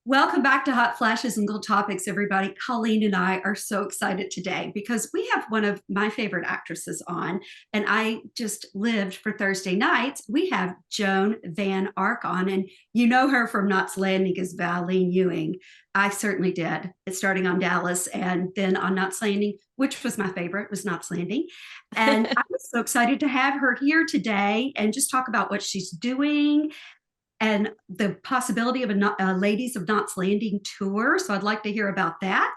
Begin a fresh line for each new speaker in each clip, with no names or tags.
Welcome back to Hot Flashes and Gold Topics, everybody. Colleen and I are so excited today because we have one of my favorite actresses on, and I just lived for Thursday nights. We have Joan Van Ark on, and you know her from Knots Landing as Valene Ewing. I certainly did. It's starting on Dallas and then on Knots Landing, which was my favorite, was Knots Landing. And I was so excited to have her here today and just talk about what she's doing and the possibility of a Ladies of Knots Landing tour. So I'd like to hear about that.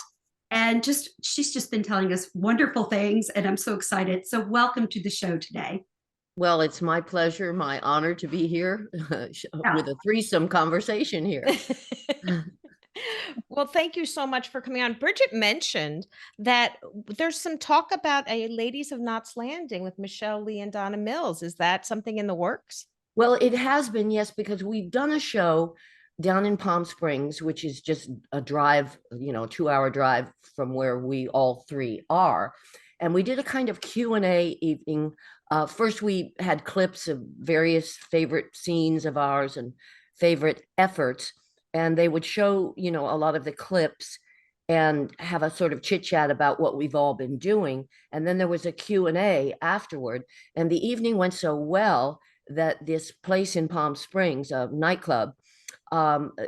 And just she's just been telling us wonderful things, and I'm so excited. So welcome to the show today.
Well, it's my pleasure, my honor to be here
Yeah.
with a threesome conversation here.
Well, thank you so much for coming on. Bridget mentioned that there's some talk about a Ladies of Knots Landing with Michelle Lee and Donna Mills. Is that something in the works?
Well, it has been, yes, because we've done a show down in Palm Springs, which is just a drive, 2-hour drive from where we all three are. And we did a kind of Q&A evening. First, we had clips of various favorite scenes of ours and favorite efforts. And they would show, a lot of the clips and have a sort of chit chat about what we've all been doing. And then there was a Q&A afterward. And the evening went so well that this place in Palm Springs, a nightclub,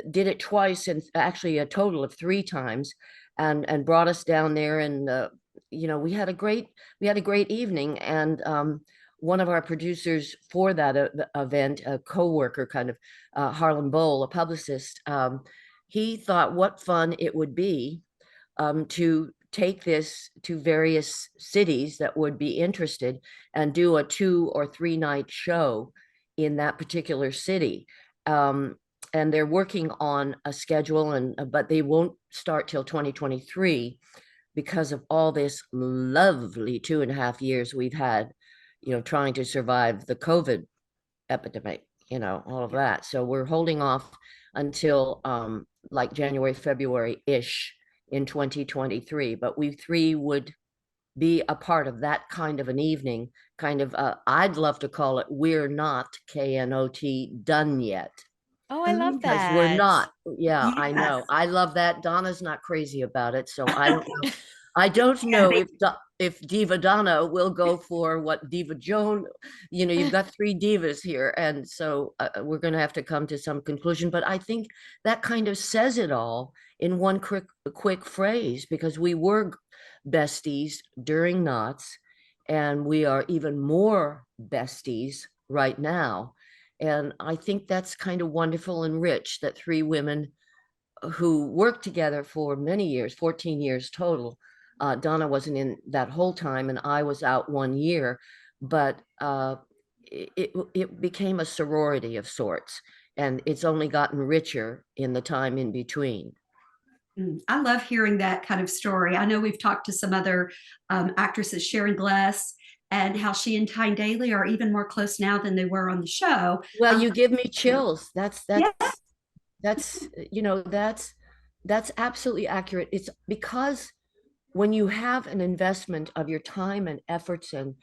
did it twice, and actually a total of 3 times, and brought us down there. And we had a great evening. And one of our producers for that event, a co-worker, kind of Harlan Bowl, a publicist, he thought what fun it would be to take this to various cities that would be interested and do a 2 or 3 night show in that particular city. And they're working on a schedule, but they won't start till 2023 because of all this lovely 2.5 years we've had, trying to survive the COVID epidemic, all of that. So we're holding off until like January, February-ish in 2023. But we three would be a part of that kind of an evening, kind of, I'd love to call it We're Not, KNOT, done yet.
Oh, I love
Because we're
that.
not. Yeah, I
Yes.
know. I love that. Donna's not crazy about it. So I don't know. I don't
And
know if Diva Donna will go for what Diva Joan, you've got 3 divas here. And so we're going to have to come to some conclusion. But I think that kind of says it all in one quick phrase, because we were besties during Knots, and we are even more besties right now. And I think that's kind of wonderful and rich that 3 women who worked together for many years, 14 years total. Donna wasn't in that whole time, and I was out 1 year, but it became a sorority of sorts, and it's only gotten richer in the time in between.
I love hearing that kind of story. I know we've talked to some other actresses, Sharon Gless, and how she and Tyne Daly are even more close now than they were on the show.
Well,
Um,
you give me chills. That's
yeah,
that's that's that's absolutely accurate. It's because when you have an investment of your time and efforts and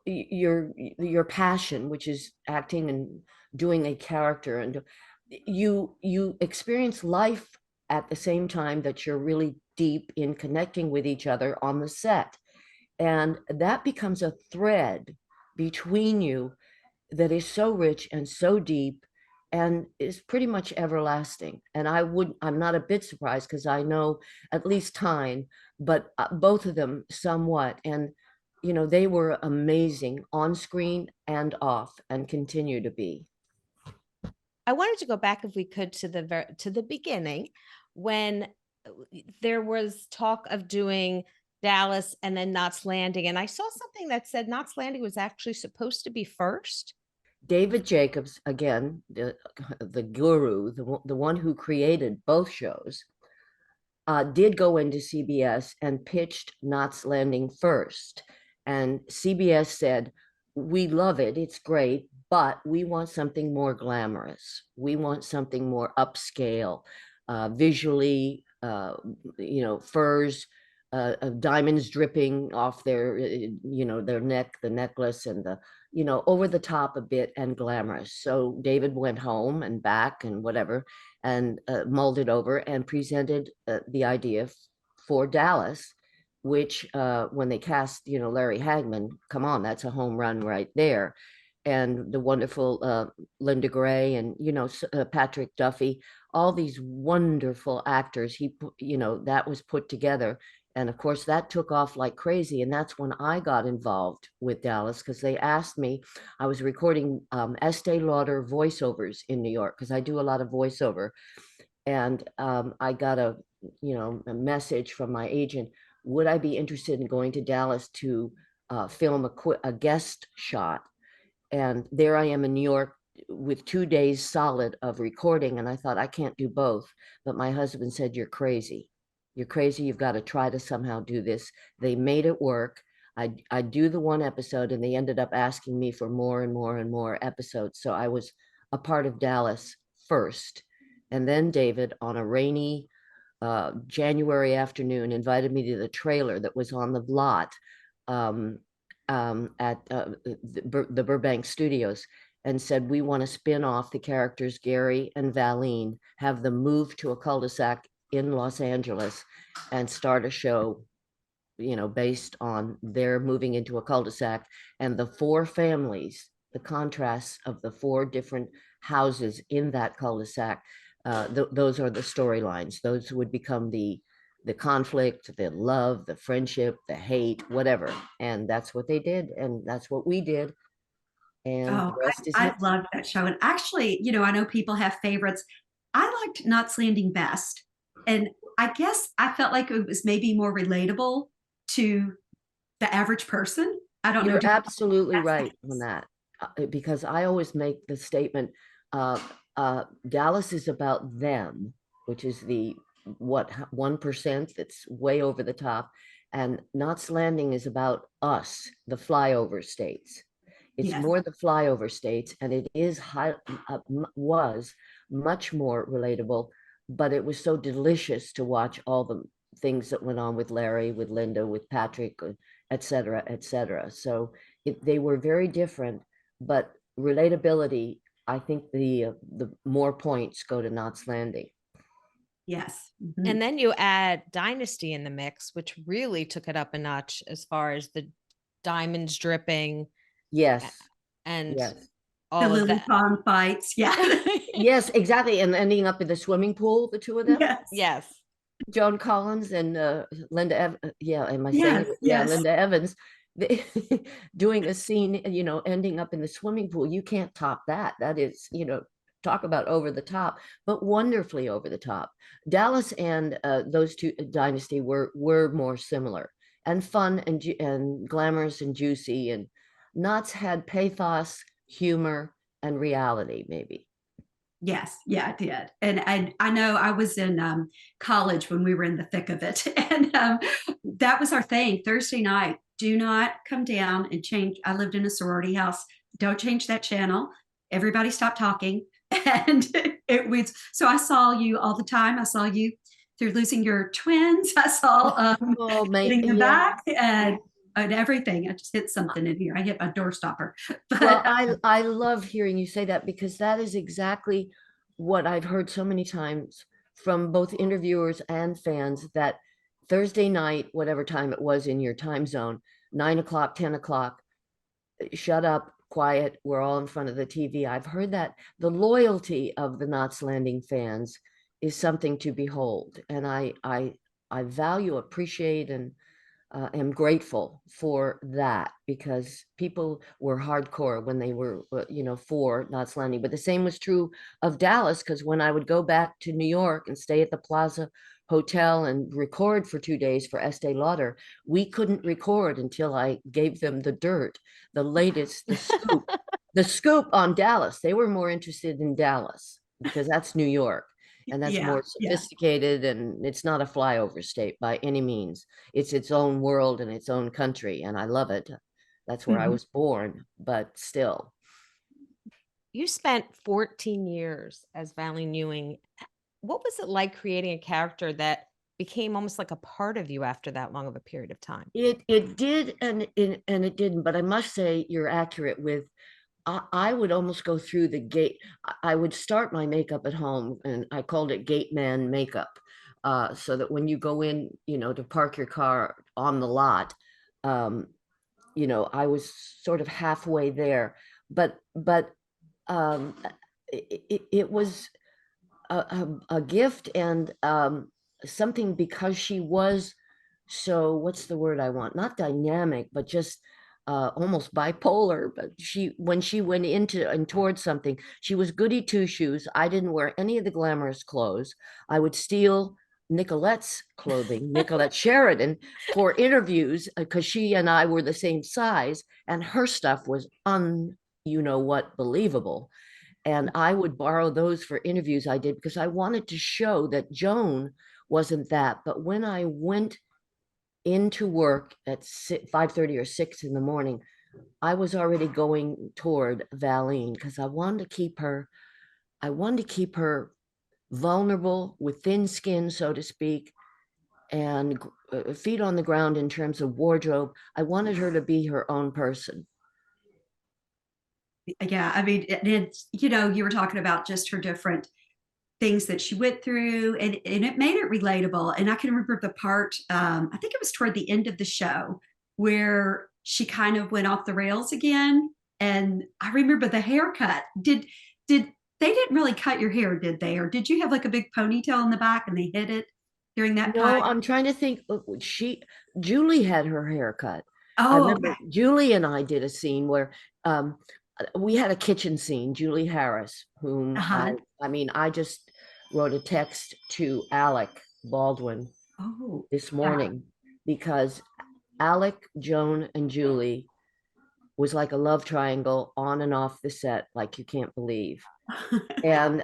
your passion, which is acting and doing a character, and you experience life at the same time that you're really deep in connecting with each other on the set, and that becomes a thread between you that is so rich and so deep and is pretty much everlasting. And I'm not a bit surprised, because I know at least Tyne, but both of them somewhat. And, they were amazing on screen and off, and continue to be.
I wanted to go back, if we could, to the beginning, when there was talk of doing Dallas and then Knots Landing, and I saw something that said Knots Landing was actually supposed to be first.
David Jacobs, again, the guru, the one who created both shows, did go into CBS and pitched Knots Landing first. And CBS said, we love it, it's great, but we want something more glamorous. We want something more upscale, visually, furs, diamonds dripping off their, their neck, the necklace, and over the top a bit and glamorous. So David went home and back and whatever, and mulled it over and presented the idea for Dallas, which when they cast, Larry Hagman, come on, that's a home run right there. And the wonderful Linda Gray and, Patrick Duffy, all these wonderful actors. That was put together. And of course, that took off like crazy. And that's when I got involved with Dallas, because they asked me, I was recording Estee Lauder voiceovers in New York, because I do a lot of voiceover. And I got a message from my agent. Would I be interested in going to Dallas to film a guest shot? And there I am in New York with 2 days solid of recording. And I thought, I can't do both. But my husband said, you're crazy. You're crazy. You've got to try to somehow do this. They made it work. I do the one episode, and they ended up asking me for more and more and more episodes. So I was a part of Dallas first. And then David, on a rainy January afternoon, invited me to the trailer that was on the lot at the Burbank Studios, and said, we want to spin off the characters Gary and Valene, have them move to a cul-de-sac in Los Angeles and start a show, based on their moving into a cul-de-sac, and the four families, the contrasts of the four different houses in that cul-de-sac. Those are the storylines. Those would become the conflict, the love, the friendship, the hate, whatever. And that's what they did. And that's what we did. And
Oh,
the rest is
I
history.
loved that show. And actually, I know people have favorites. I liked Knots Landing best. And I guess I felt like it was maybe more relatable to the average person. I don't know.
You're
Do
absolutely
you
right on that. Because I always make the statement, Dallas is about them, which is the 1% that's way over the top. And Knots Landing is about us, the flyover states. It's
Yes.
more the flyover states, and it was much more relatable, but it was so delicious to watch all the things that went on with Larry, with Linda, with Patrick, et cetera, et cetera. So they were very different, but relatability, I think the more points go to Knots Landing.
Yes.
And then you add Dynasty in the mix, which really took it up a notch as far as the diamonds dripping
Yes,
and
yes,
The
all of
Lily
that.
Pond fights. Yeah.
yes, exactly. And ending up in the swimming pool, the two of them.
Yes.
Yes.
Joan Collins and yeah, am I saying
Yes.
it? Yeah,
Yes.
Linda Evans, they, doing a scene, ending up in the swimming pool. You can't top that. That is, talk about over the top, but wonderfully over the top. Dallas and those two Dynasty were more similar and fun and glamorous and juicy, and Knots had pathos, humor, and reality, maybe.
Yes, yeah, it did. And I know I was in college when we were in the thick of it. And that was our thing. Thursday night, do not come down and change. I lived in a sorority house. Don't change that channel. Everybody stop talking. And it was, so I saw you all the time. I saw you through losing your twins. I saw
Oh, man,
getting them
yeah.
back and everything. I just hit something in here. I hit a door stopper.
Well,
But
I love hearing you say that, because that is exactly what I've heard so many times from both interviewers and fans, that Thursday night, whatever time it was in your time zone, 9 o'clock, 10 o'clock, shut up, quiet, we're all in front of the TV. I've heard that the loyalty of the Knots Landing fans is something to behold. And I value, appreciate, and am grateful for that, because people were hardcore when they were, for Knots Landing. But the same was true of Dallas, because when I would go back to New York and stay at the Plaza Hotel and record for 2 days for Estee Lauder, we couldn't record until I gave them the dirt, the latest, the scoop on Dallas. They were more interested in Dallas because that's New York. And that's
yeah,
more
yeah.
sophisticated, and it's not a flyover state by any means. It's its own world and its own country, and I love it. That's where I
Mhm.
was born, but still.
You spent 14 years as Valene Ewing. What was it like creating a character that became almost like a part of you after that long of a period of time.
It did, and it didn't. But I must say, you're accurate with. I would almost go through the gate. I would start my makeup at home, and I called it gate man makeup, so that when you go in, to park your car on the lot, um, I was sort of halfway there. But um, it was a gift, and something, because she was so, what's the word I want? Not dynamic, but just almost bipolar. But when she went into and towards something, she was goody two shoes. I didn't wear any of the glamorous clothes. I would steal Nicolette's clothing, Nicolette Sheridan, for interviews, because she and I were the same size, and her stuff was what, believable. And I would borrow those for interviews I did, because I wanted to show that Joan wasn't that. But when I went into work at 5:30 or 6 in the morning, I was already going toward Valene, because I wanted to keep her vulnerable, with thin skin, so to speak, and feet on the ground in terms of wardrobe. I wanted her to be her own person.
Yeah, I mean, it's, you were talking about just her different things that she went through, and it made it relatable. And I can remember the part, I think it was toward the end of the show, where she kind of went off the rails again. And I remember the haircut. Did they didn't really cut your hair, did they? Or did you have like a big ponytail in the back and they hid it during that
No,
time?
I'm trying to think. Julie had her hair cut. I
Oh,
remember
okay.
Julie and I did a scene where um, we had a kitchen scene. Julie Harris, whom
Uh-huh.
I just wrote a text to Alec Baldwin
Oh,
this
yeah.
morning, because Alec, Joan, and Julie was like a love triangle on and off the set, like you can't believe. And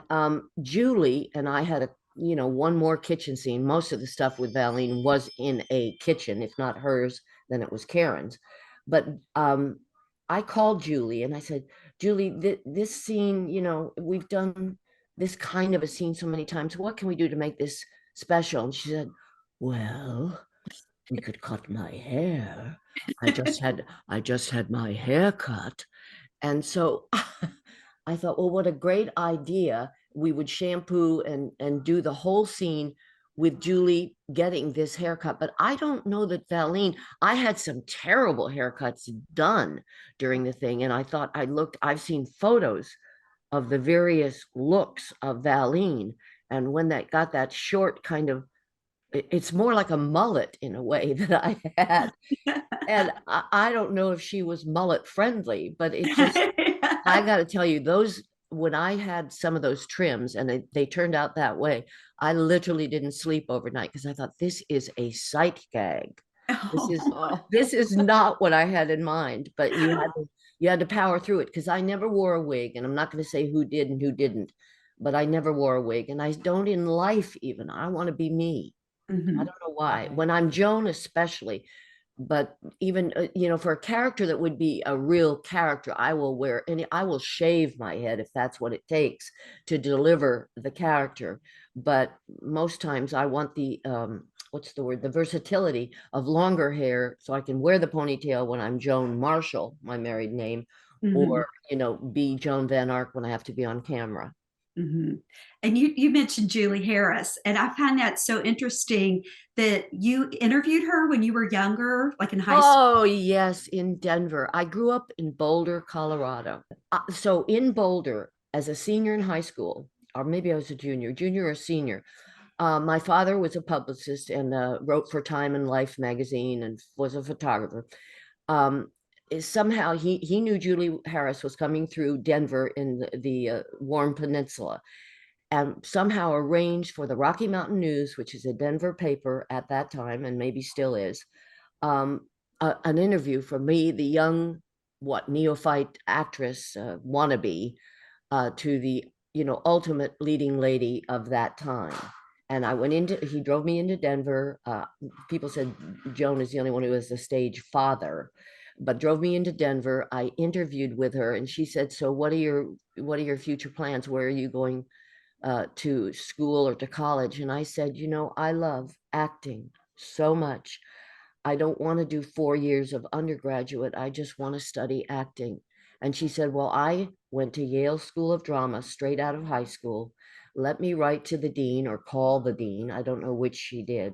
Julie and I had one more kitchen scene. Most of the stuff with Valene was in a kitchen. If not hers, then it was Karen's. But I called Julie and I said, Julie, this scene, we've done this kind of a scene so many times. What can we do to make this special? And she said, well, we could cut my hair. I just had my hair cut. And so I thought, well, what a great idea. We would shampoo and do the whole scene with Julie getting this haircut. But I don't know that Valene, I had some terrible haircuts done during the thing. And I thought, I've seen photos of the various looks of Valene. And when that got that short kind of, it's more like a mullet in a way that I had. And I don't know if she was mullet friendly, but it just, I got to tell you, when I had some of those trims and they turned out that way, I literally didn't sleep overnight, because I thought, this is a sight gag. This is
Oh.
this is not what I had in mind. But you had to power through it, because I never wore a wig, and I'm not going to say who did and who didn't, but I never wore a wig, and I don't in life even. I want to be me. I
Mhm.
don't know why. When I'm Joan, especially, but even for a character that would be a real character, I will shave my head if that's what it takes to deliver the character. But most times I want the what's the word, the versatility of longer hair, so I can wear the ponytail when I'm Joan Marshall, my married name,
Mhm.
or be Joan Van Ark when I have to be on camera.
Mhm. And you mentioned Julie Harris, and I find that so interesting that you interviewed her when you were younger, like in high school.
Oh, yes, in Denver. I grew up in Boulder, Colorado. So in Boulder, as a senior in high school, or maybe I was a junior or senior, my father was a publicist and wrote for Time and Life magazine and was a photographer. Um, Somehow he knew Julie Harris was coming through Denver in the Warm Peninsula, and somehow arranged for the Rocky Mountain News, which is a Denver paper at that time and maybe still is, um, an interview for me, the young, neophyte actress, wannabe, to the, ultimate leading lady of that time. And he drove me into Denver. People said Joan is the only one who has a stage father, but drove me into Denver. I interviewed with her, and she said, so what are your future plans? Where are you going to school or to college. And I said, you know, I love acting so much. I don't want to do 4 years of undergraduate. I just want to study acting. And she said, well, I went to Yale School of Drama straight out of high school. Let me write to the dean or call the dean. I don't know which she did.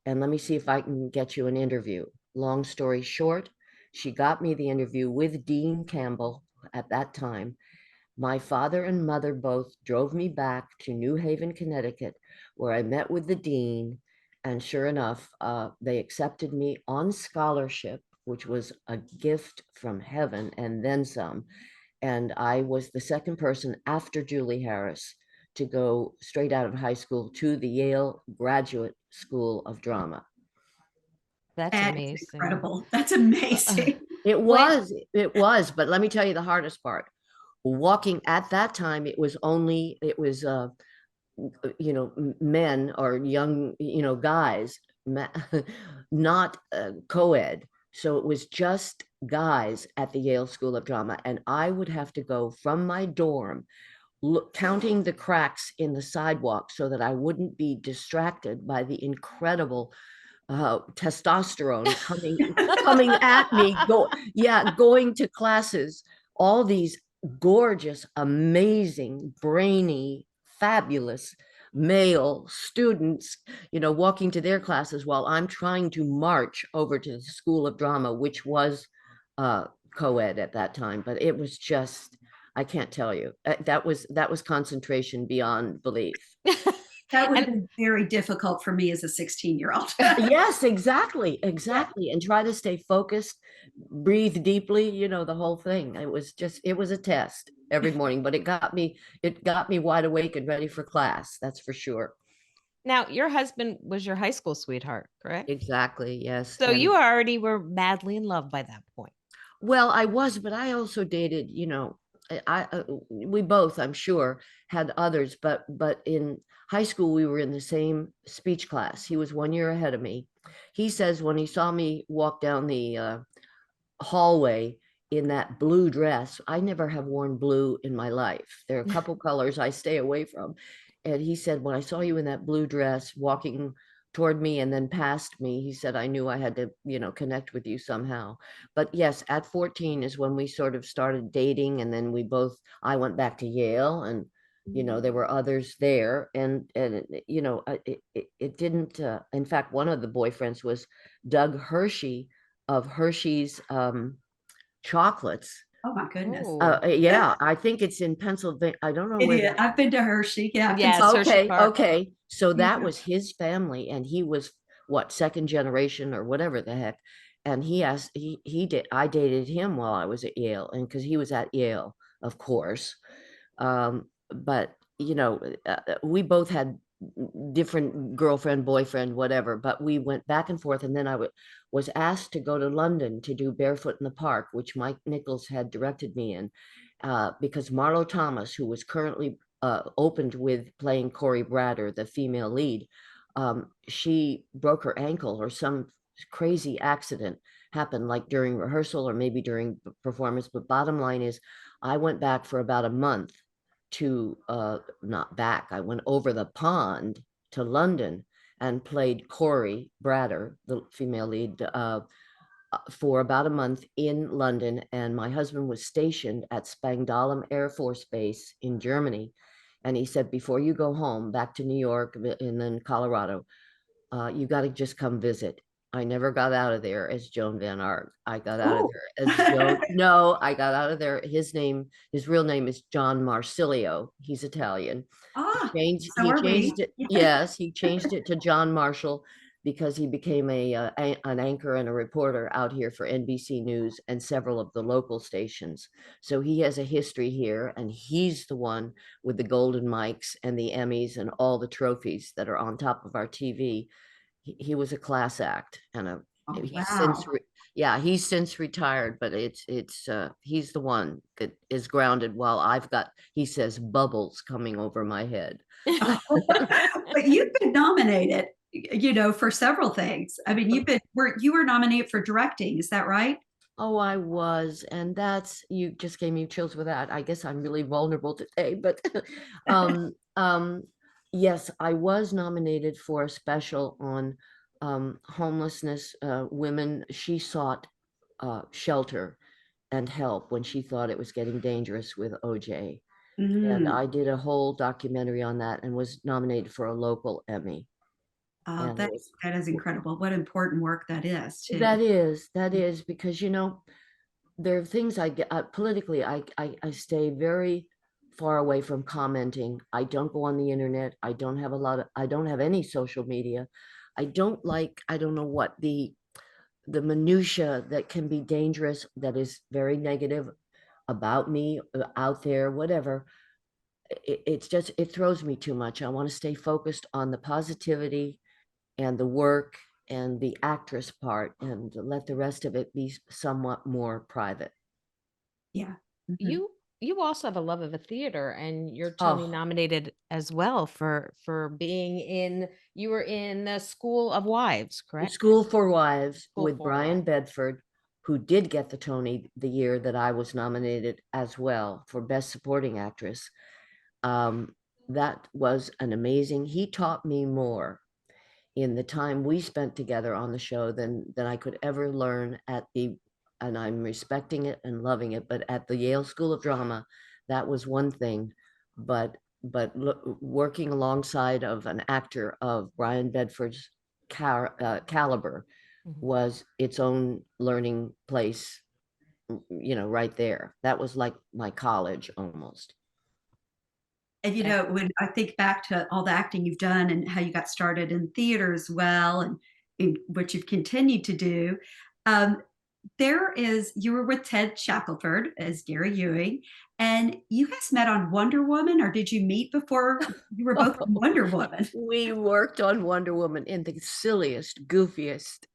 And let me see if I can get you an interview. Long story short, she got me the interview with Dean Campbell at that time. My father and mother both drove me back to New Haven, Connecticut, where I met with the dean. And sure enough, they accepted me on scholarship, which was a gift from heaven and then some. And I was the second person after Julie Harris to go straight out of high school to the Yale Graduate School of Drama.
That's
That is
amazing.
incredible. That's amazing.
It
When
was, but let me tell you the hardest part. Walking at that time, it was men or young, guys, not co-ed. So it was just guys at the Yale School of Drama. And I would have to go from my dorm, counting the cracks in the sidewalk so that I wouldn't be distracted by the incredible testosterone coming at me, going to classes, all these gorgeous, amazing, brainy, fabulous male students, walking to their classes while I'm trying to march over to the School of Drama, which was co-ed at that time. But it was just, I can't tell you. That was concentration beyond belief.
That would have
and
been very difficult for me as a 16-year-old.
Yes, exactly. And try to stay focused, breathe deeply, the whole thing. It was a test every morning, but it got me wide awake and ready for class. That's for sure.
now your husband was your high school sweetheart, correct?
Exactly. Yes.
So
And
you already were madly in love by that point.
well, I was, but I also dated, we both, I'm sure, had others, but in high school we were in the same speech class. He was 1 year ahead of me. He says when he saw me walk down the hallway in that blue dress. I never have worn blue in my life. There are a couple colors I stay away from. And he said, when I saw you in that blue dress walking toward me and then past me, he said, I knew I had to, connect with you somehow. But yes, at 14 is when we sort of started dating. And then I went back to Yale and, there were others there. And it didn't, in fact, one of the boyfriends was Doug Hershey of Hershey's chocolates.
Oh my goodness.
Oh,
Yeah, I think it's in Pennsylvania. I don't know
It
where
is. I've been to Hershey. Yeah.
yes, Hershey
Okay,
Park.
okay. So that
Yeah.
was his family, and he was what, second generation or whatever the heck. And he did. I dated him while I was at Yale, and because he was at Yale, of course. But we both had different girlfriend, boyfriend, whatever, but we went back and forth. And then was asked to go to London to do Barefoot in the Park, which Mike Nichols had directed me in, because Marlo Thomas, who was currently opened with playing Corey Bratter, the female lead, she broke her ankle or some crazy accident happened, like during rehearsal or maybe during performance. But bottom line is, I went back for about a month to not back, I went over the pond to London and played Corey Bratter, the female lead, for about a month in London. And my husband was stationed at Spangdahlem Air Force Base in Germany. And he said, before you go home back to New York and then Colorado, you got to just come visit. I never got out of there as Joan Van Ark. I got out of there as Joan. No, I got out of there. His real name is John Marsilio. He's Italian.
Ah, so
He
are we.
changed it. Yes, he changed it to John Marshall because he became an anchor and a reporter out here for NBC News and several of the local stations. So he has a history here, and he's the one with the golden mics and the Emmys and all the trophies that are on top of our TV. He was a class act, and
Oh,
he's
wow.
he's since retired, but he's the one that is grounded while I've got, he says, bubbles coming over my head.
But you've been nominated, for several things. I mean, you were nominated for directing. Is that right?
Oh, I was, and you just gave me chills with that. I guess I'm really vulnerable today, but Um, yes, I was nominated for a special on homelessness. Women, she sought shelter and help when she thought it was getting dangerous with OJ. And
Mm.
I did a whole documentary on that and was nominated for a local Emmy.
Oh,
And it was
that is incredible. What important work that is too.
that is because there are things I get politically. I stay very far away from commenting. I don't go on the internet. I don't have any social media. I don't like, I don't know what the minutia that can be dangerous, that is very negative about me out there, whatever. It's just, it throws me too much. I want to stay focused on the positivity and the work and the actress part and let the rest of it be somewhat more private.
Yeah. Mhm.
You also have a love of the theater, and you're Tony
Oh,
nominated as well for being in, you were in the School of Wives, correct?
School for Wives
School
with
for
Brian
Wives.
Bedford, who did get the Tony the year that I was nominated as well for Best Supporting Actress. Um, that was an amazing, he taught me more in the time we spent together on the show than I could ever learn at the, and I'm respecting it and loving it, but at the Yale School of Drama, that was one thing. But working alongside of an actor of Brian Bedford's caliber
Mhm.
was its own learning place, right there. That was like my college almost.
And
And
when I think back to all the acting you've done and how you got started in theater as well, and in what you've continued to do, um, you were with Ted Shackelford as Gary Ewing, and you guys met on Wonder Woman, or did you meet before you were both in Wonder Woman?
We worked on Wonder Woman in the silliest, goofiest.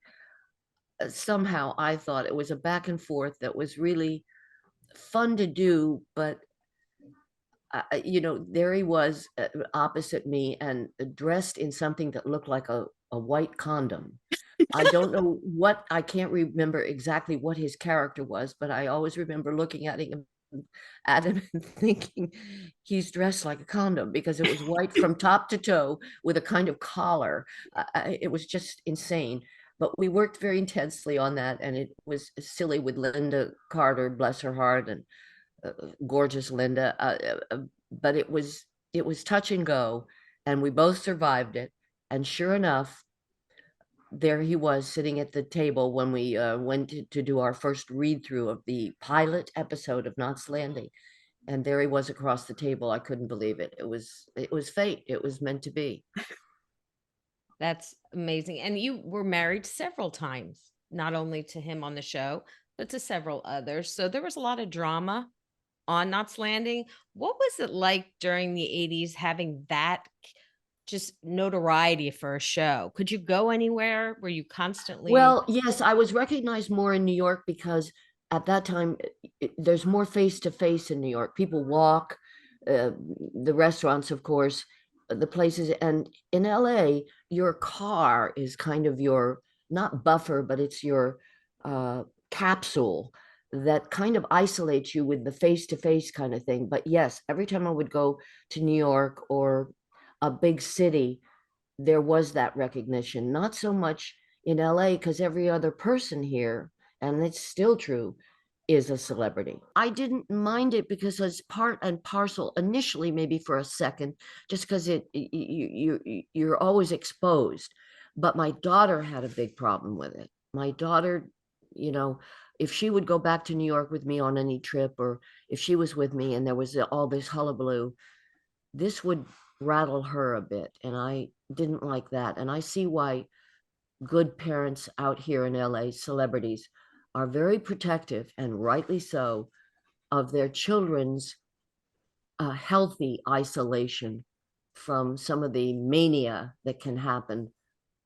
Somehow I thought it was a back and forth that was really fun to do, but there he was opposite me and dressed in something that looked like a white condom. I don't know what, I can't remember exactly what his character was, but I always remember looking at him and thinking he's dressed like a condom because it was white from top to toe with a kind of collar. It was just insane. But we worked very intensely on that, and it was silly with Linda Carter, bless her heart, and gorgeous Linda. But it was touch and go, and we both survived it. And sure enough, there he was sitting at the table when we went to do our first read through of the pilot episode of Knots Landing, and there he was across the table. I couldn't believe it. It was fate. It was meant to be.
that's amazing. And you were married several times, not only to him on the show, but to several others. So there was a lot of drama on Knots Landing. What was it like during the 80s having that just notoriety for a show? Could you go anywhere? Were you constantly
Well, yes, I was recognized more in New York because at that time there's more face to face in New York. People walk, uh, the restaurants, of course, the places, and in LA, your car is kind of your not buffer, but it's your uh, capsule that kind of isolates you with the face to face kind of thing. But yes, every time I would go to New York or a big city, there was that recognition, not so much in LA because every other person here, and it's still true, is a celebrity. I didn't mind it because it's part and parcel initially, maybe for a second, just because you're always exposed. But my daughter had a big problem with it. My daughter, you know, if she would go back to New York with me on any trip, or if she was with me and there was all this hullabaloo, this would rattle her a bit. And I didn't like that. And I see why good parents out here in LA, celebrities, are very protective, and rightly so, of their children's healthy isolation from some of the mania that can happen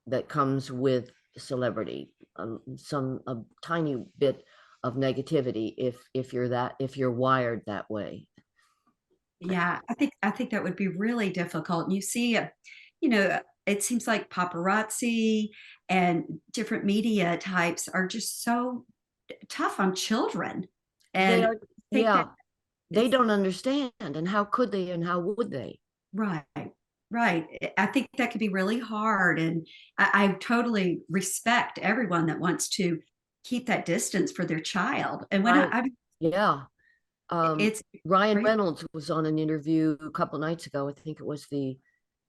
that comes with celebrity. Some a tiny bit of negativity if you're wired that way.
Yeah, I think that would be really difficult. And you see, it seems like paparazzi and different media types are just so tough on children.
They
And I
are,
think that
yeah, they
it's
don't understand. And how could they and how would they?
Right. Right. I think that could be really hard. And I totally respect everyone that wants to keep that distance for their child. And when
Right.
I
Yeah.
it's
Ryan
great.
Reynolds was on an interview a couple nights ago. I think it was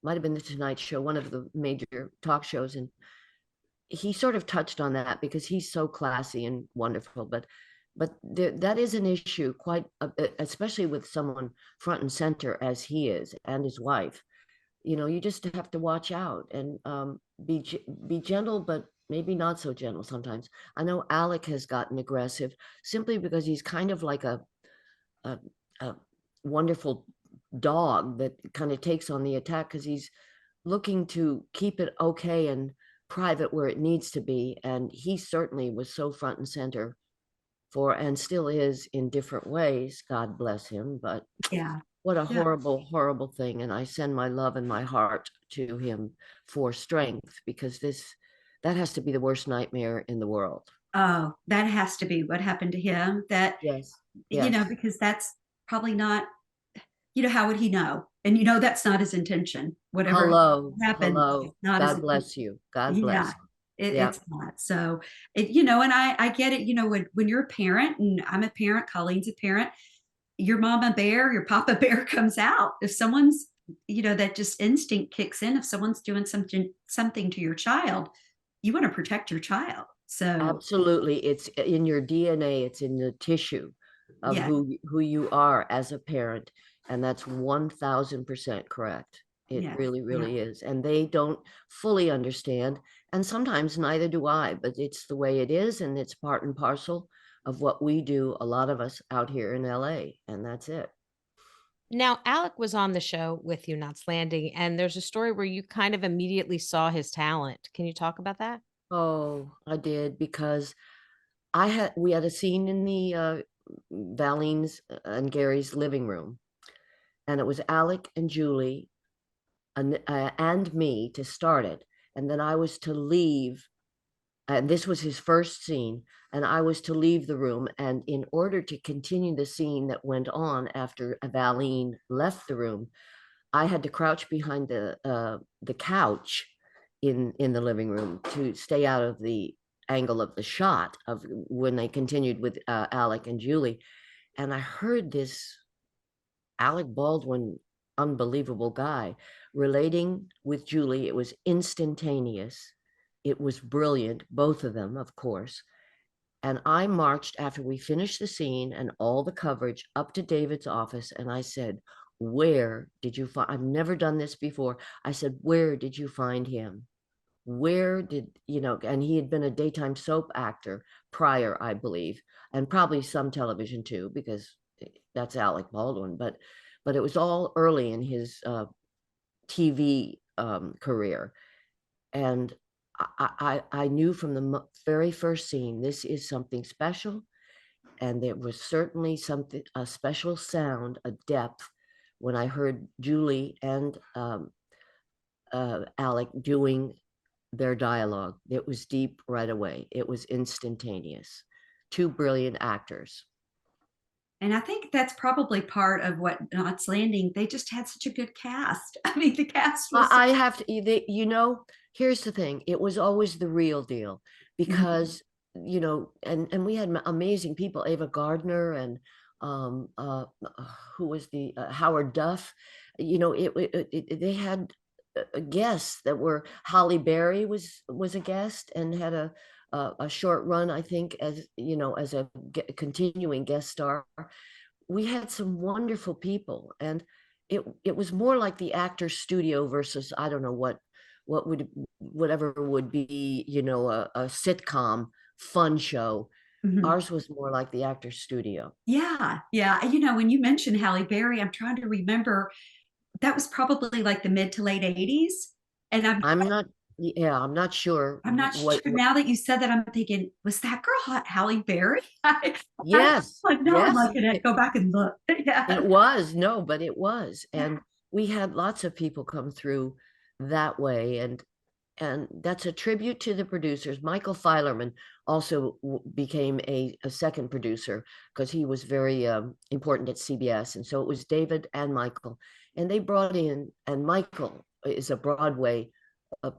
might have been the Tonight Show, one of the major talk shows, and he sort of touched on that because he's so classy and wonderful. But that is an issue, quite especially with someone front and center as he is and his wife. You just have to watch out and be gentle, but maybe not so gentle sometimes. I know Alec has gotten aggressive simply because he's kind of like a, a wonderful dog that kind of takes on the attack because he's looking to keep it okay and private where it needs to be. And he certainly was so front and center for, and still is in different ways. God bless him. But
Yeah.
what a
Yeah.
horrible, horrible thing. And I send my love and my heart to him for strength because that has to be the worst nightmare in the world.
Oh, that has to be what happened to him. That,
Yes. Yes.
because that's probably not, how would he know? And that's not his intention. Whatever
Hello.
happened,
Hello.
it's not his
God
intention.
bless you. God
Yeah,
bless. Yeah.
it's not. So, and I get it, when you're a parent and I'm a parent, Colleen's a parent, your mama bear, your papa bear comes out. If someone's, that just instinct kicks in, if someone's doing something to your child, you want to protect your child. So,
Absolutely. It's in your DNA, it's in the tissue of
yeah,
who you are as a parent. And that's 1000% correct. It
yes,
really,
yeah.
really is. And they don't fully understand. And sometimes neither do I, but it's the way it is. And it's part and parcel of what we do, a lot of us out here in LA. And that's it.
Now, Alec was on the show with you, Knots Landing, and there's a story where you kind of immediately saw his talent. Can you talk about that?
Oh, I did because we had a scene in the Valene's and Gary's living room, and it was Alec and Julie and me to start it, and then I was to leave. And this was his first scene, and I was to leave the room. And in order to continue the scene that went on after Valene left the room, I had to crouch behind the couch in the living room to stay out of the angle of the shot of when they continued with Alec and Julie. And I heard this Alec Baldwin, unbelievable guy, relating with Julie. It was instantaneous. It was brilliant, both of them, of course. And I marched after we finished the scene and all the coverage up to David's office. And I said, where did you find? I've never done this before. I said, where did you find him? Where did, and he had been a daytime soap actor prior, I believe, and probably some television too, because that's Alec Baldwin. But it was all early in his TV career. And I knew from the very first scene, this is something special. And there was certainly a special sound, a depth when I heard Julie and Alec doing their dialogue. It was deep right away. It was instantaneous. Two brilliant actors.
And I think that's probably part of what Knots Landing, they just had such a good cast. I mean, the cast was
I have to, here's the thing. It was always the real deal because, and we had amazing people, Ava Gardner and um, uh, who was the Howard Duff. They had guests that were Holly Berry was a guest and had a short run, I think, as a continuing guest star. We had some wonderful people, and it was more like the actor's studio versus I don't know whatever would be a sitcom fun show.
Mhm.
Ours was more like the actor's studio.
Yeah, yeah. When you mentioned Halle Berry, I'm trying to remember. That was probably like the mid to late 80s. And
I'm not, yeah, I'm not sure
I'm not sure
what
now that you said that. I'm thinking, was that girl hot Halle Berry? I
yes,
like now I'm
yes,
like gonna go back and look.
it
Yeah.
was. No, but it was.
Yeah.
And we had lots of people come through that way. And that's a tribute to the producers. Michael Filerman also became a second producer because he was very important at CBS. And so it was David and Michael. And they brought in, and Michael is a Broadway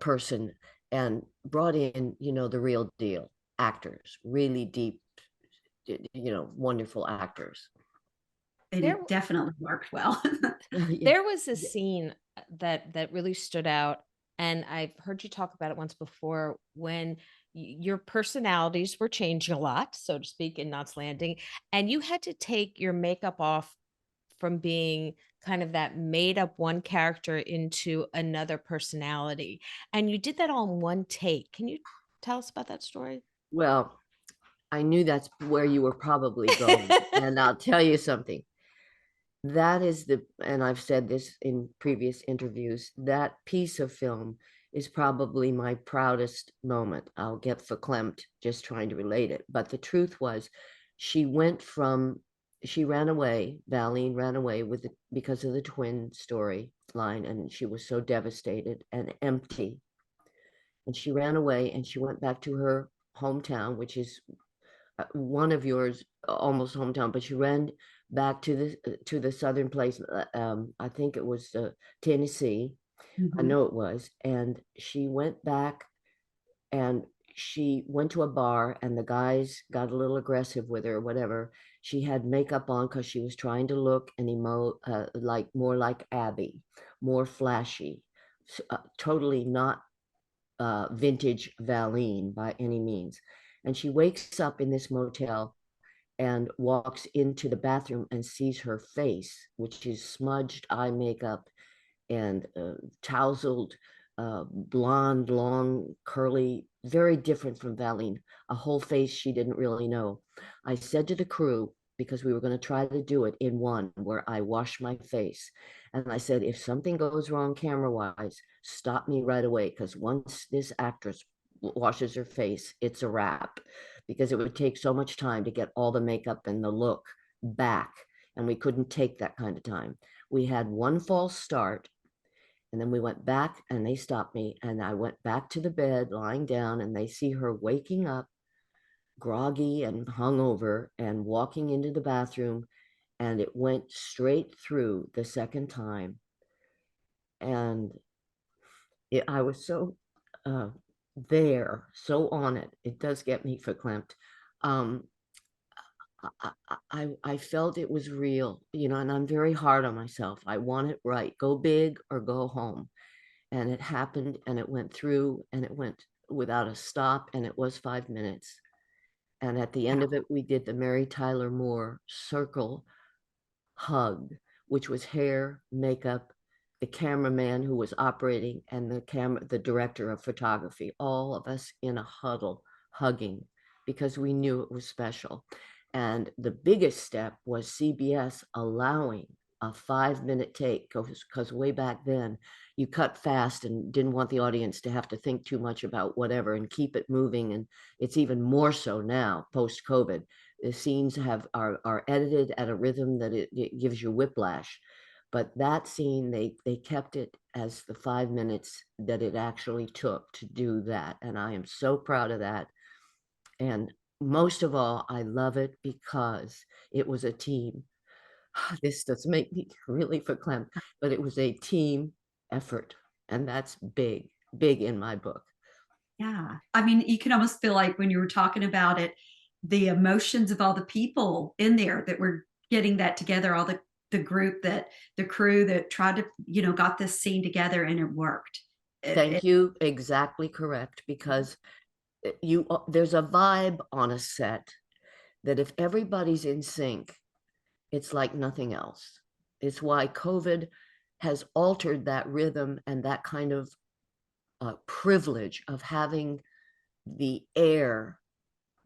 person, and brought in, the real deal actors, really deep, wonderful actors.
And
There
it definitely worked well.
there was a scene that really stood out, and I've heard you talk about it once before, when your personalities were changing a lot, so to speak, in Knots Landing, and you had to take your makeup off from being kind of that made up one character into another personality, and you did that all in one take. Can you tell us about that story?
Well, I knew that's where you were probably going. And I'll tell you something. That is and I've said this in previous interviews, that piece of film is probably my proudest moment. I'll get verklempt just trying to relate it. But the truth was, she went from, she ran away, Valene ran away because of the twin storyline, and she was so devastated and empty. And she ran away and she went back to her hometown, which is one of yours, almost hometown, but she ran back to the southern place. I think it was Tennessee. I
Mhm.
know it was, and she went back and she went to a bar, and the guys got a little aggressive with her, or whatever. She had makeup on because she was trying to look and like more like Abby, more flashy, totally not vintage Valene by any means. And she wakes up in this motel and walks into the bathroom and sees her face, which is smudged eye makeup and tousled, blonde, long, curly, very different from Valene, a whole face she didn't really know. I said to the crew, because we were going to try to do it in one where I wash my face. And I said, if something goes wrong camera wise, stop me right away. Because once this actress washes her face, it's a wrap. Because it would take so much time to get all the makeup and the look back. And we couldn't take that kind of time. We had one false start, and then we went back and they stopped me. And I went back to the bed, lying down, and they see her waking up, groggy and hungover, and walking into the bathroom. And it went straight through the second time. And I was so uh, there, so on it. It does get me verklempt. Um, I felt it was real, and I'm very hard on myself. I want it right. Go big or go home. And it happened, and it went through, and it went without a stop, and it was 5 minutes. And at the end of it, we did the Mary Tyler Moore circle hug, which was hair, makeup, the cameraman who was operating, and the director of photography, all of us in a huddle hugging, because we knew it was special. And the biggest step was CBS allowing a 5 minute take, because way back then you cut fast and didn't want the audience to have to think too much about whatever and keep it moving. And it's even more so now post COVID. The scenes are edited at a rhythm that it gives you whiplash. But that scene, they kept it as the 5 minutes that it actually took to do that. And I am so proud of that. And most of all, I love it because it was a team. This does make me really verklempt, but it was a team effort. And that's big, big in my book.
Yeah. I mean, you can almost feel like when you were talking about it, the emotions of all the people in there that were getting that together, all the group that the crew that tried to, got this scene together and it worked.
Thank you. Exactly correct. Because there's a vibe on a set that if everybody's in sync, it's like nothing else. It's why COVID has altered that rhythm and that kind of privilege of having the air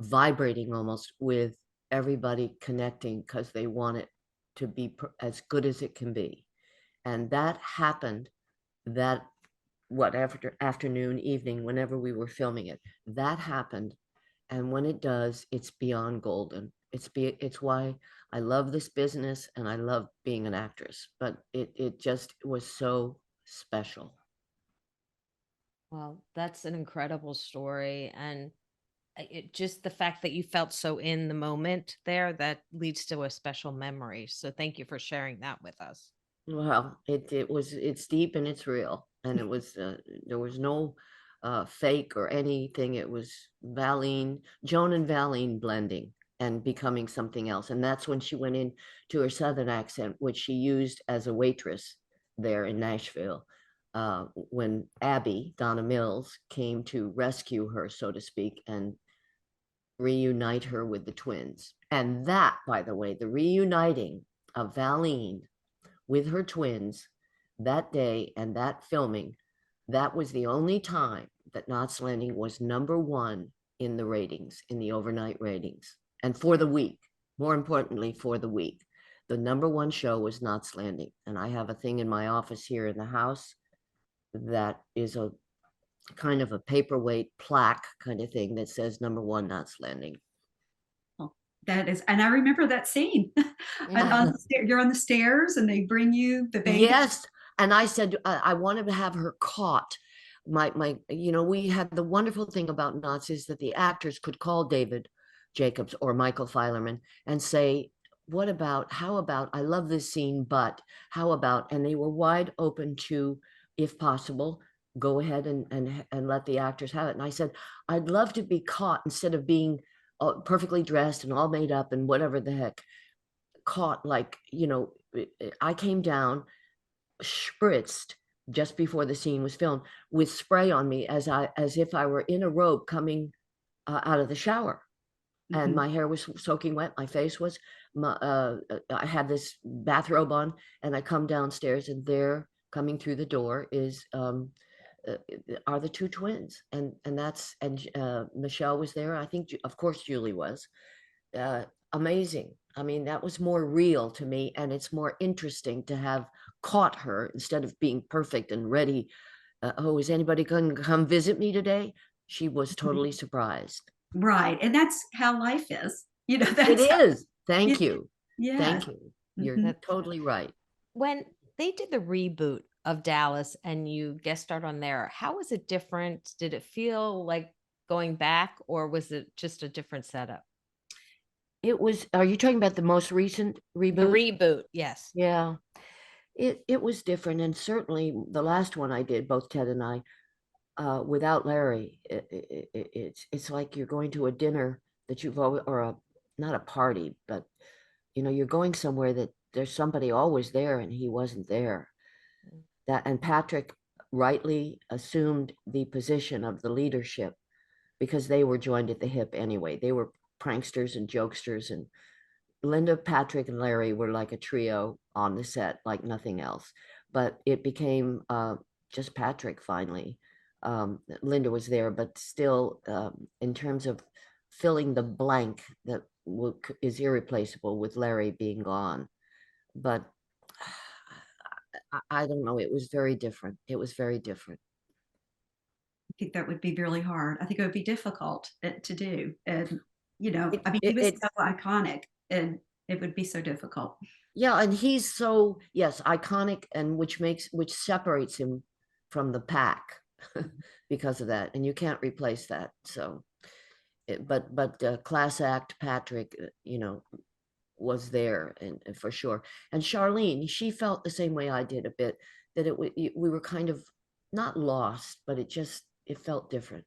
vibrating almost with everybody connecting, because they want it to be as good as it can be. And that happened that afternoon, evening, whenever we were filming it, that happened. And when it does, it's beyond golden. It's why I love this business and I love being an actress. But it just was so special.
Well, that's an incredible story. And just the fact that you felt so in the moment there, that leads to a special memory. So thank you for sharing that with us.
Well, it's deep and it's real, and it was there was no fake or anything. It was Joan and Valene blending and becoming something else, and that's when she went in to her southern accent, which she used as a waitress there in Nashville. When Abby Donna Mills came to rescue her, so to speak, and reunite her with the twins, and that, by the way, the reuniting of Valene with her twins that day and that filming, that was the only time that Knots Landing was #1 in the ratings, in the overnight ratings. And for the week, more importantly, for the week, the #1 show was Knots Landing. And I have a thing in my office here in the house that is a kind of a paperweight plaque kind of thing that says #1 Knots Landing.
Well, that is, and I remember that scene. And on you're on the stairs and they bring you the baby.
Yes. And I said, I wanted to have her caught. We had the wonderful thing about Knots is that the actors could call David Jacobs or Michael Filerman and say, how about, I love this scene, but how about, and they were wide open to, if possible, go ahead and let the actors have it. And I said, I'd love to be caught instead of being perfectly dressed and all made up and whatever the heck, caught I came down spritzed just before the scene was filmed with spray on me as if I were in a robe coming out of the shower. And my hair was soaking wet. My face was, I had this bathrobe on, and I come downstairs, and there coming through the door are the two twins. And Michelle was there. I think, of course, Julie was. Amazing. I mean, that was more real to me, and it's more interesting to have caught her instead of being perfect and ready. Is anybody going to come visit me today? She was totally surprised.
Right. And that's how life is.
It is. Thank you.
Yeah.
Thank you. You're totally right.
When they did the reboot of Dallas and you guest starred on there, how was it different? Did it feel like going back, or was it just a different setup?
Are you talking about the most recent reboot?
The reboot, yes.
Yeah. It was different. And certainly the last one I did, both Ted and I, without Larry, it's like you're going to a dinner that you've always, not a party, but you're going somewhere that there's somebody always there and he wasn't there. And Patrick rightly assumed the position of the leadership because they were joined at the hip anyway. They were pranksters and jokesters, and Linda, Patrick, and Larry were like a trio on the set, like nothing else. But it became just Patrick finally. Linda was there, but still, in terms of filling the blank that is irreplaceable with Larry being gone. But I don't know. It was very different. It was very different.
I think that would be really hard. I think it would be difficult to do. And, he was so iconic, and it would be so difficult.
Yeah. And he's so, yes, iconic, and which separates him from the pack because of that. And you can't replace that. So, but class act Patrick, was there, and for sure. And Charlene, she felt the same way I did a bit, that we were kind of not lost, but it felt different.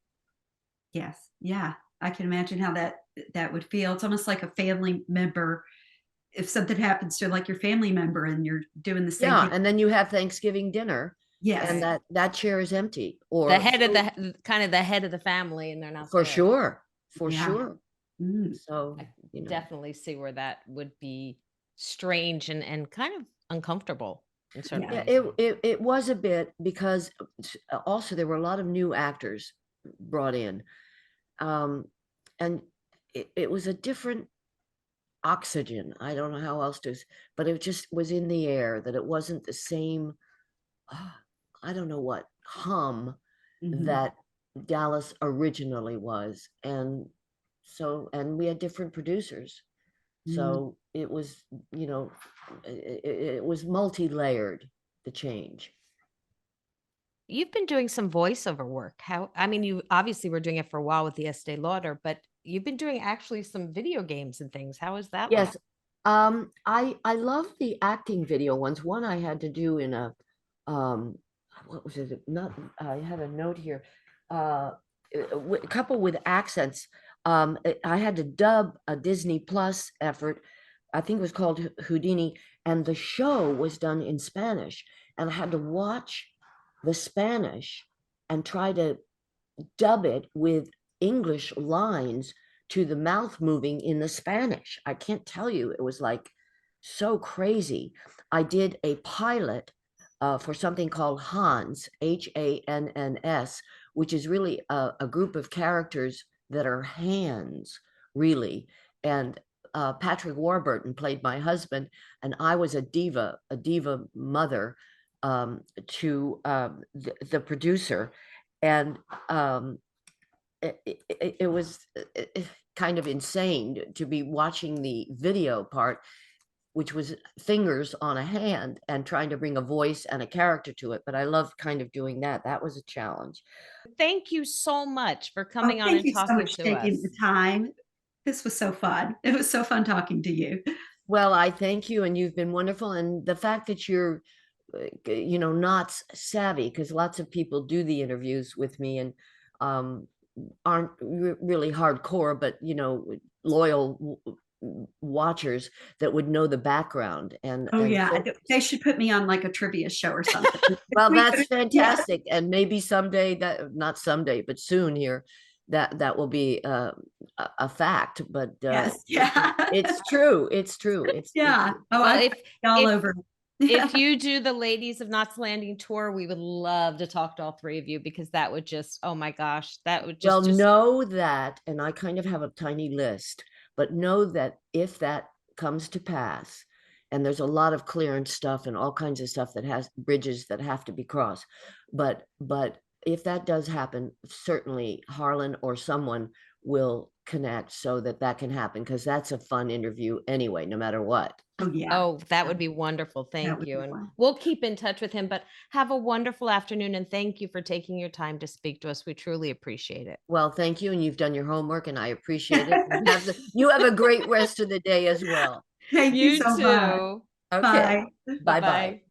Yes. Yeah. I can imagine how that would feel. It's almost like a family member. If something happens to like your family member and you're doing the same thing.
And then you have Thanksgiving dinner.
Yes.
And that chair is empty, or
the head of the head of the family, and they're not
for
there.
sure.
So I definitely see where that would be strange and kind of uncomfortable in certain ways.
It was a bit, because also there were a lot of new actors brought in, and it was a different oxygen. I don't know how else to, but it just was in the air, that it wasn't the same, I don't know what, hum that Dallas originally was. And we had different producers. So it was, it was multi-layered, the change.
You've been doing some voiceover work. You obviously were doing it for a while with the Estee Lauder, but you've been doing actually some video games and things. How is that?
Yes. I love the acting video ones. One I had to do in a um what was it? Not I had a note here. A couple with accents. I had to dub a Disney Plus effort. I think it was called Houdini, and the show was done in Spanish, and I had to watch the Spanish and try to dub it with English lines to the mouth moving in the Spanish. I can't tell you, it was like so crazy. I did a pilot for something called Hans, Hanns, which is really a group of characters that are hands, really. And Patrick Warburton played my husband, and I was a diva mother to the producer. And it was kind of insane to be watching the video part, which was fingers on a hand and trying to bring a voice and a character to it. But I love kind of doing that. That was a challenge.
Thank you so much for
Oh,
coming on
thank
and
you so
talking
much for
to us.
taking the time. This was so fun. It was so fun talking to you.
Well, I thank you, and you've been wonderful. And the fact that you're, not savvy, because lots of people do the interviews with me and um, aren't really hardcore, but loyal watchers that would know the background. And
Oh yeah,
so,
they should put me on like a trivia show or something.
well,
We
that's
could- yeah,
fantastic, and maybe someday, that not someday, but soon here, that will be a fact. But
yes, yeah,
it's true. It's true. It's
yeah. Oh,
Well,
I'm all
if
over.
if you do the Ladies of Knots Landing tour, we would love to talk to all three of you, because that would just, oh my gosh, that would
Well,
just
know that, and I kind of have a tiny list, but know that if that comes to pass, and there's a lot of clearance stuff and all kinds of stuff that has bridges that have to be crossed, but if that does happen, certainly Harlan or someone will connect so that that can happen, because that's a fun interview anyway, no matter what.
Oh yeah,
Oh, that would be wonderful.
that
Thank
would
you.
be
And
fun.
we'll keep in touch with him, but have a wonderful afternoon. And thank you for taking your time to speak to us. We truly appreciate it.
Well, thank you, and you've done your homework, and I appreciate it. You have a great rest of the day as well.
Thank you
You
so much.
too.
Okay,
Bye.
Bye
bye bye.
bye.